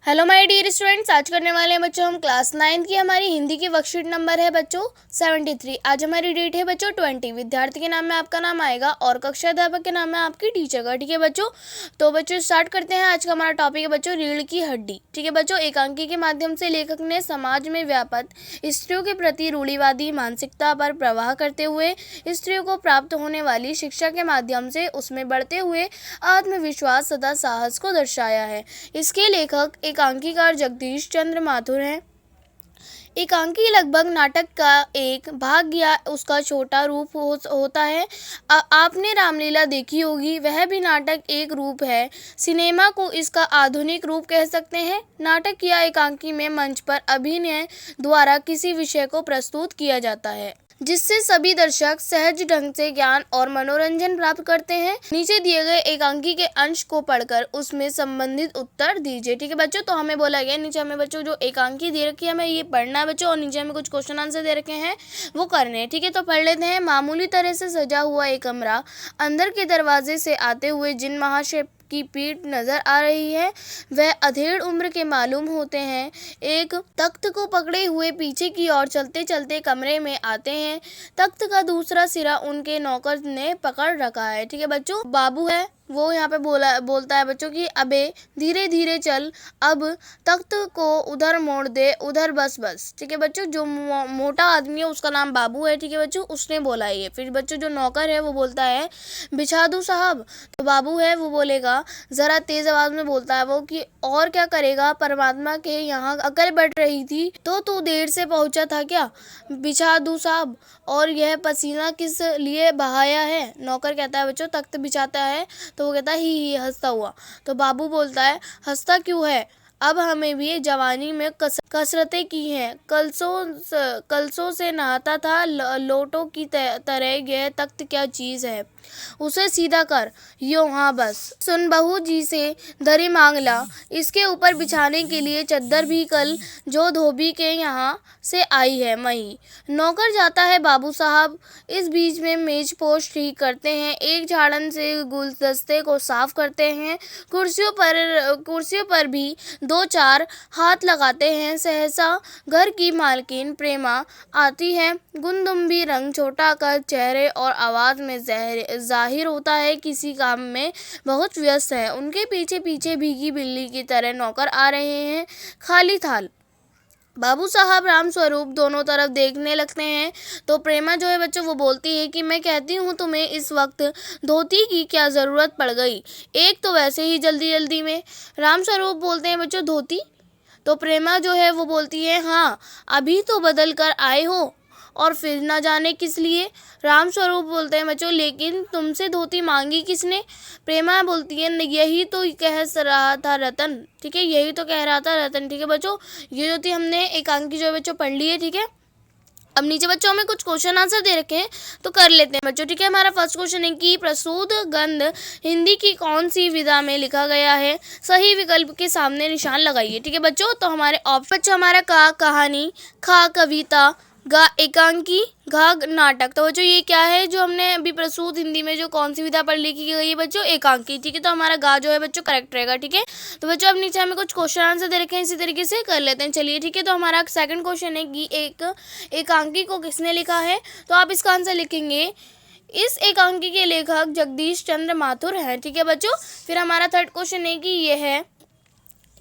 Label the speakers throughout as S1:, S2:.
S1: Hello my dear students, आज करने वाले हैं बच्चों हम क्लास 9 की हमारी हिंदी की वर्कशीट नंबर है बच्चों 73। आज हमारी डेट है बच्चों 20। विद्यार्थी के नाम में आपका नाम आएगा और कक्षा अध्यापक के नाम में आपकी टीचर का। ठीक है बच्चों, तो बच्चों स्टार्ट करते हैं। आज का हमारा टॉपिक है बच्चों रीढ़ की हड्डी। ठीक है बच्चों, एकांकी के माध्यम से लेखक ने समाज में व्याप्त स्त्रियों के प्रति रूढ़िवादी मानसिकता पर प्रवाह करते हुए स्त्रियों को प्राप्त होने वाली शिक्षा के माध्यम से उसमें बढ़ते हुए आत्मविश्वास तथा साहस को दर्शाया है। इसके लेखक एकांकीकार जगदीश चंद्र माथुर हैं। एकांकी लगभग नाटक का एक भाग या उसका छोटा रूप होता है। आपने रामलीला देखी होगी, वह भी नाटक एक रूप है। सिनेमा को इसका आधुनिक रूप कह सकते हैं। नाटक या एकांकी में मंच पर अभिनय द्वारा किसी विषय को प्रस्तुत किया जाता है जिससे सभी दर्शक सहज ढंग से ज्ञान और मनोरंजन प्राप्त करते हैं। नीचे दिए गए एकांकी के अंश को पढ़कर उसमें संबंधित उत्तर दीजिए। ठीक है बच्चों, तो हमें बोला गया नीचे हमें बच्चों जो एकांकी दे रखी है हमें ये पढ़ना है बच्चों, और नीचे हमें कुछ क्वेश्चन आंसर दे रखे हैं वो करने हैं। ठीक है, तो पढ़ लेते हैं। मामूली तरह से सजा हुआ एक कमरा, अंदर के दरवाजे से आते हुए जिन महाशय की पीठ नजर आ रही है वह अधेड़ उम्र के मालूम होते हैं। एक तख्त को पकड़े हुए पीछे की ओर चलते चलते कमरे में आते हैं। तख्त का दूसरा सिरा उनके नौकर ने पकड़ रखा है। ठीक है बच्चों, बाबू है वो यहाँ पे बोलता है बच्चों कि अबे धीरे धीरे चल, अब तख्त को उधर मोड़ दे, उधर बस बस। ठीक है बच्चों, जो मोटा आदमी है उसका नाम बाबू है। ठीक है बच्चों, उसने बोला ये। फिर बच्चों जो नौकर है वो बोलता है बिछा दूं साहब, तो बाबू है वो बोलेगा, ज़रा तेज़ आवाज़ में बोलता है वो कि और क्या करेगा, परमात्मा के यहाँ अकल बढ़ रही थी तो तू देर से पहुँचा था क्या, बिछा दूं साहब, और यह पसीना किस लिए बहाया है। नौकर कहता है बच्चों, तख्त बिछाता है तो वो कहता है ही हंसता हुआ। तो बाबू बोलता है हंसता क्यों है, अब हमें भी जवानी में कसरतें की हैं, कलसों से नहाता था, लोटों की तरह यह तख्त क्या चीज़ है, उसे सीधा कर यो, हाँ बस। सुन बहू जी से दरी मांग ला, इसके ऊपर बिछाने के लिए चद्दर भी कल जो धोबी के यहाँ से आई है मई। नौकर जाता है बाबू साहब, इस बीच में मेज पोश ठीक करते हैं, एक झाड़न से गुलदस्ते को साफ करते हैं, कुर्सियों पर भी दो चार हाथ लगाते हैं। सहसा घर की मालकिन प्रेमा आती है। गुंदुम्बी रंग छोटा कर चेहरे और आवाज़ में जाहिर होता है किसी काम में बहुत व्यस्त है। उनके पीछे पीछे भीगी बिल्ली की तरह नौकर आ रहे हैं। खाली थाल। बाबू साहब राम स्वरूप दोनों तरफ देखने लगते हैं तो प्रेमा जो है बच्चों वो बोलती है कि मैं कहती हूँ तुम्हें इस वक्त धोती की क्या ज़रूरत पड़ गई, एक तो वैसे ही जल्दी जल्दी में। राम स्वरूप बोलते हैं बच्चों धोती, तो प्रेमा जो है वो बोलती है हाँ अभी तो बदल कर आए हो और फिर ना जाने किस लिए। राम स्वरूप बोलते हैं बच्चों लेकिन तुमसे धोती मांगी किसने। प्रेमा बोलती है यही तो कह रहा था रतन। ठीक है, यही तो कह रहा था रतन। ठीक है बच्चों, ये जो थी हमने एकांकी जो है बच्चों पढ़ ली है। ठीक है, अब नीचे बच्चों हमें कुछ क्वेश्चन आंसर दे रखे हैं तो कर लेते हैं बच्चों। ठीक है, हमारा फर्स्ट क्वेश्चन है कि प्रसूत गंध हिंदी की कौन सी विधा में लिखा गया है। सही विकल्प के सामने निशान लगाइए। ठीक है बच्चों, तो हमारे ऑप्शन बच्चों हमारा का कहानी, खा कविता, गा एकांकी, घा नाटक। तो बच्चों ये क्या है जो हमने अभी प्रसूत हिंदी में जो कौन सी विधा पर लिखी गई है बच्चों, एकांकी। ठीक है, तो हमारा गा जो है बच्चों करेक्ट रहेगा। ठीक है, तो बच्चों अब नीचे हमें कुछ क्वेश्चन आंसर दे रखे हैं, इसी तरीके से कर लेते हैं। चलिए ठीक है, तो हमारा सेकंड क्वेश्चन है कि एकांकी को किसने लिखा है, तो आप इसका आंसर लिखेंगे इस एकांकी के लेखक जगदीश चंद्र माथुर हैं। ठीक है बच्चों, फिर हमारा थर्ड क्वेश्चन है कि यह है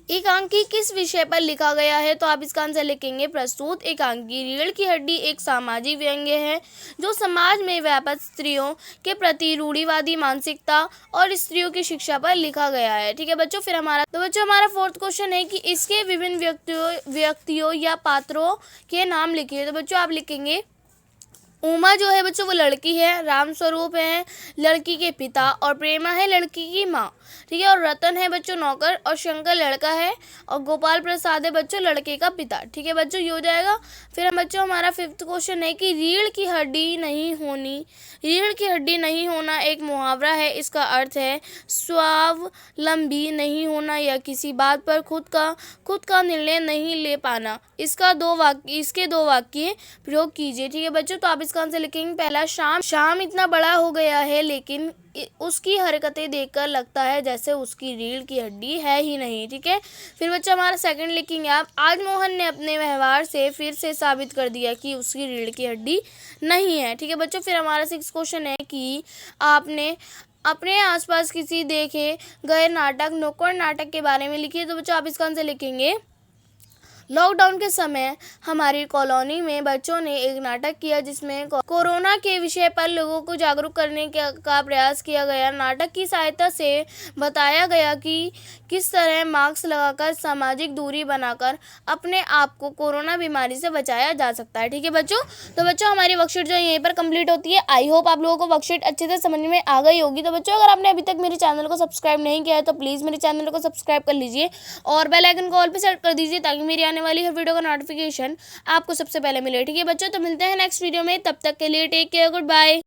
S1: एकांकी किस विषय पर लिखा गया है, तो आप इसका आंसर लिखेंगे प्रस्तुत एकांकी रीढ़ की हड्डी एक सामाजिक व्यंग्य है जो समाज में व्याप्त स्त्रियों के प्रति रूढ़िवादी मानसिकता और स्त्रियों की शिक्षा पर लिखा गया है। ठीक है बच्चों, फिर हमारा फोर्थ क्वेश्चन है कि इसके विभिन्न व्यक्तियों या पात्रों के नाम लिखिए। तो बच्चों आप लिखेंगे उमा जो है बच्चों वो लड़की है, राम स्वरूप है लड़की के पिता, और प्रेमा है लड़की की माँ। ठीक है, और रतन है बच्चों नौकर, और शंकर लड़का है, और गोपाल प्रसाद है बच्चों लड़के का पिता। ठीक है बच्चों, ये हो जाएगा। फिर हम बच्चों हमारा फिफ्थ क्वेश्चन है कि रीढ़ की हड्डी नहीं होना एक मुहावरा है। इसका अर्थ है स्वावलंबी नहीं होना या किसी बात पर खुद का निर्णय नहीं ले पाना। इसके दो वाक्य प्रयोग कीजिए। ठीक है बच्चों, तो आप इसका आंसर लिखेंगे पहला शाम। शाम इतना बड़ा हो गया है लेकिन उसकी हरकतें देखकर लगता है जैसे उसकी रीढ़ की हड्डी है ही नहीं। ठीक है, फिर बच्चों हमारा सेकंड लिखेंगे आप, आज मोहन ने अपने व्यवहार से फिर से साबित कर दिया कि उसकी रीढ़ की हड्डी नहीं है। ठीक है बच्चों, फिर हमारा 6 क्वेश्चन है कि आपने अपने आसपास किसी देखे गए नाटक, नुक्कड़ नाटक के बारे में लिखिए। तो बच्चों आप इसका आंसर लिखेंगे, लॉकडाउन के समय हमारी कॉलोनी में बच्चों ने एक नाटक किया जिसमें कोरोना के विषय पर लोगों को जागरूक करने का प्रयास किया गया। नाटक की सहायता से बताया गया कि किस तरह मास्क लगाकर, सामाजिक दूरी बनाकर अपने आप को कोरोना बीमारी से बचाया जा सकता है। ठीक है बच्चों, तो बच्चों हमारी वर्कशीट जो यहीं पर कंप्लीट होती है। आई होप आप लोगों को वर्कशीट अच्छे से समझ में आ गई होगी। तो बच्चों अगर आपने अभी तक मेरे चैनल को सब्सक्राइब नहीं किया है तो प्लीज़ मेरे चैनल को सब्सक्राइब कर लीजिए और बेल आइकन को ऑल पे सेट कर दीजिए ताकि मेरी आने वाली हर वीडियो का नोटिफिकेशन आपको सबसे पहले मिले। ठीक है बच्चों, तो मिलते हैं नेक्स्ट वीडियो में, तब तक के लिए टेक केयर, गुड बाय।